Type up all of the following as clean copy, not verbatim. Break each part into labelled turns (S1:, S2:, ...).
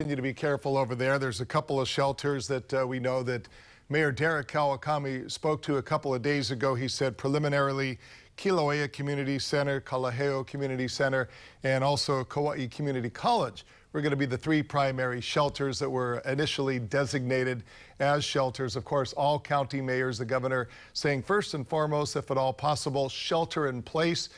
S1: Continue to be careful over there. There's a couple of shelters that we know that Mayor Derek Kawakami spoke to a couple of days ago. He said preliminarily Kilauea Community Center, Kalaheo Community Center, and also Kauai Community College were going to be the three primary shelters that were initially designated as shelters. Of course, all county mayors, the governor saying first and foremost, if at all possible, shelter in place.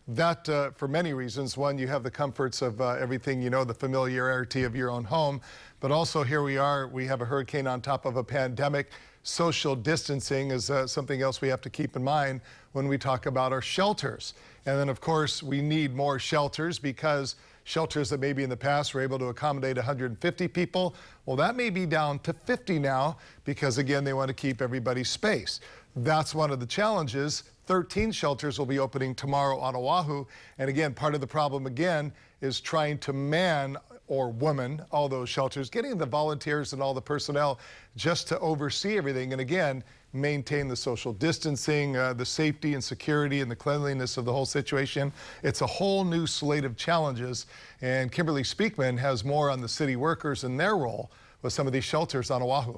S1: That for many reasons. One, you have the comforts of everything, you know, the familiarity of your own home. But also here we are, we have a hurricane on top of a pandemic. Social distancing is something else we have to keep in mind when we talk about our shelters. And then, of course, we need more shelters because shelters that maybe in the past were able to accommodate 150 people, well, that may be down to 50 now because, again, they want to keep everybody's space. That's one of the challenges. 13 shelters will be opening tomorrow on Oahu. And again, part of the problem again is trying to man or woman all those shelters, getting the volunteers and all the personnel just to oversee everything. And again, maintain the social distancing, the safety and security and the cleanliness of the whole situation. It's a whole new slate of challenges. And Kimberly Speakman has more on the city workers and their role with some of these shelters on Oahu.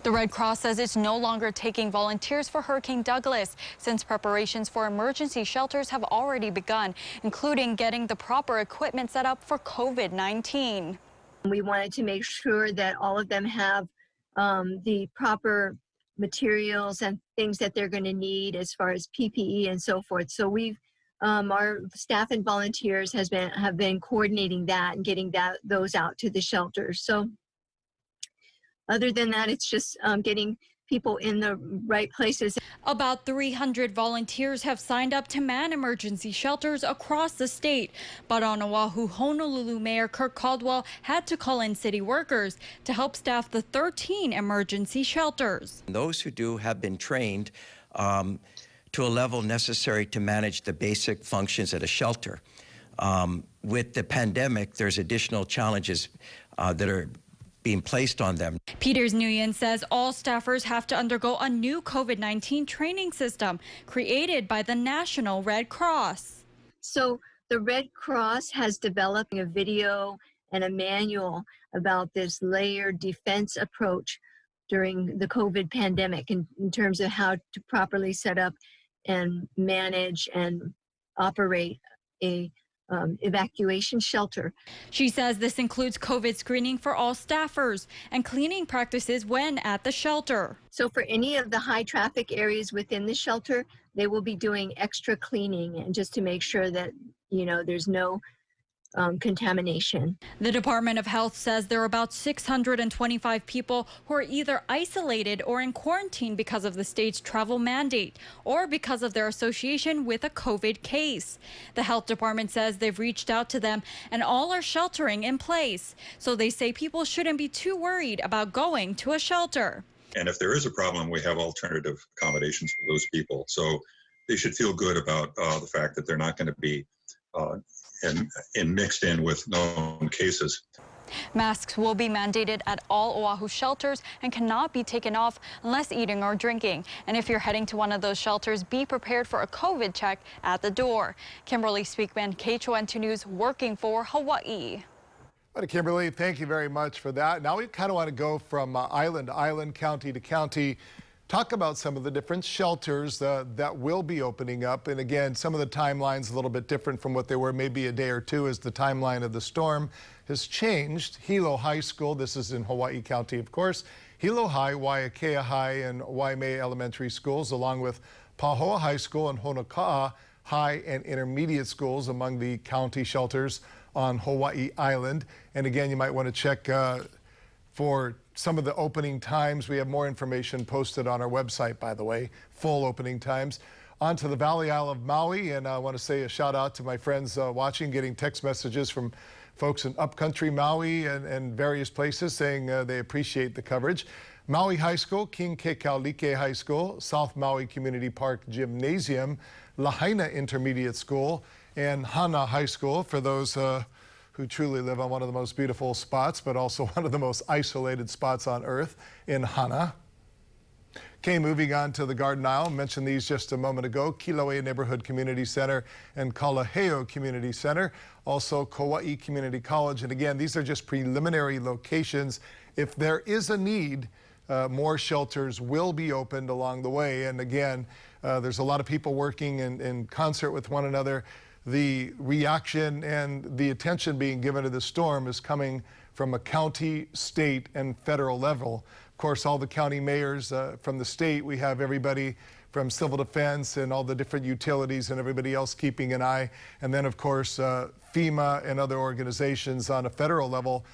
S2: The Red Cross says it's no longer taking volunteers for Hurricane Douglas since preparations for emergency shelters have already begun, including getting the proper equipment set up for COVID-19.
S3: We wanted to make sure that all of them have the proper materials and things that they're going to need as far as PPE and so forth. So we've our staff and volunteers have been coordinating that and getting those out to the shelters. So other than that, it's just getting people in the right places.
S2: About 300 volunteers have signed up to man emergency shelters across the state. But on Oahu, Honolulu Mayor Kirk Caldwell had to call in city workers to help staff the 13 emergency shelters.
S4: Those who do have been trained to a level necessary to manage the basic functions at a shelter. With the pandemic, there's additional challenges that are being placed on them.
S2: Peters Nguyen says all staffers have to undergo a new COVID-19 training system created by the National Red Cross.
S3: So the Red Cross has developed a video and a manual about this layered defense approach during the COVID pandemic in terms of how to properly set up and manage and operate a evacuation shelter.
S2: She says this includes COVID screening for all staffers and cleaning practices when at the shelter.
S3: So for any of the high traffic areas within the shelter, they will be doing extra cleaning and just to make sure that, you know, there's no contamination.
S2: The Department of Health says there are about 625 people who are either isolated or in quarantine because of the state's travel mandate or because of their association with a COVID case. The health department says they've reached out to them and all are sheltering in place. So they say people shouldn't be too worried about going to a shelter.
S5: And if there is a problem, we have alternative accommodations for those people. So they should feel good about the fact that they're not going to be and mixed in with known cases.
S2: Masks will be mandated at all Oahu shelters and cannot be taken off unless eating or drinking. And if you're heading to one of those shelters, be prepared for a COVID check at the door. Kimberly Speakman, KHON2 News, working for Hawaii.
S1: Well, Kimberly, thank you very much for that. Now we kind of want to go from island to island, county to county. Talk about some of the different shelters that will be opening up. And again, some of the timelines a little bit different from what they were maybe a day or two as the timeline of the storm has changed. Hilo High School, this is in Hawaii County, of course. Hilo High, Waiakea High, and Waimea Elementary Schools, along with Pahoa High School and Honoka'a High and Intermediate Schools among the county shelters on Hawaii Island. And again, you might want to check for some of the opening times. We have more information posted on our website, by the way, full opening times. On to the Valley Isle of Maui, and I want to say a shout out to my friends watching, getting text messages from folks in upcountry Maui and various places saying they appreciate the coverage. Maui High School, King Kekaulike High School, South Maui Community Park Gymnasium, Lahaina Intermediate School, and Hana High School for those who truly live on one of the most beautiful spots, but also one of the most isolated spots on Earth in Hana. Okay, moving on to the Garden Isle. Mentioned these just a moment ago. Kilauea Neighborhood Community Center and Kalaheo Community Center. Also Kauai Community College. And again, these are just preliminary locations. If there is a need, more shelters will be opened along the way. And again, there's a lot of people working in concert with one another. The reaction and the attention being given to the storm is coming from a county, state, and federal level. Of course, all the county mayors from the state, we have everybody from civil defense and all the different utilities and everybody else keeping an eye. And then, of course, FEMA and other organizations on a federal level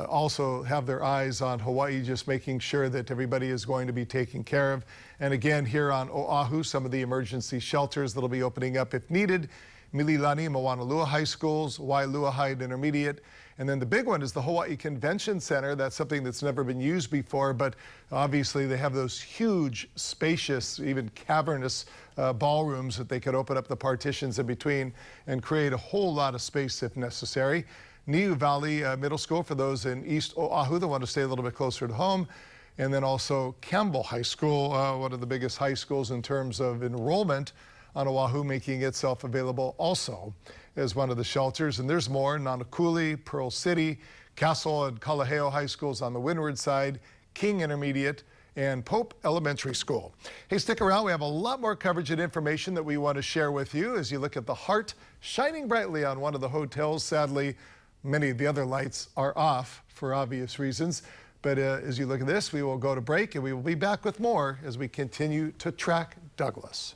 S1: also have their eyes on Hawaii, just making sure that everybody is going to be taken care of. And again, here on Oahu, some of the emergency shelters that'll be opening up if needed. Mililani, Moanalua High Schools, Wailua High Intermediate. And then the big one is the Hawaii Convention Center. That's something that's never been used before, but obviously they have those huge, spacious, even cavernous ballrooms that they could open up the partitions in between and create a whole lot of space if necessary. Niu Valley Middle School for those in East Oahu that want to stay a little bit closer to home. And then also Campbell High School, one of the biggest high schools in terms of enrollment on Oahu, making itself available also as one of the shelters. And there's more: Nanakuli, Pearl City, Castle and Kalaheo High Schools on the windward side, King Intermediate, and Pope Elementary School. Hey, stick around. We have a lot more coverage and information that we want to share with you as you look at the heart shining brightly on one of the hotels. Sadly, many of the other lights are off for obvious reasons. But as you look at this, we will go to break and we will be back with more as we continue to track Douglas.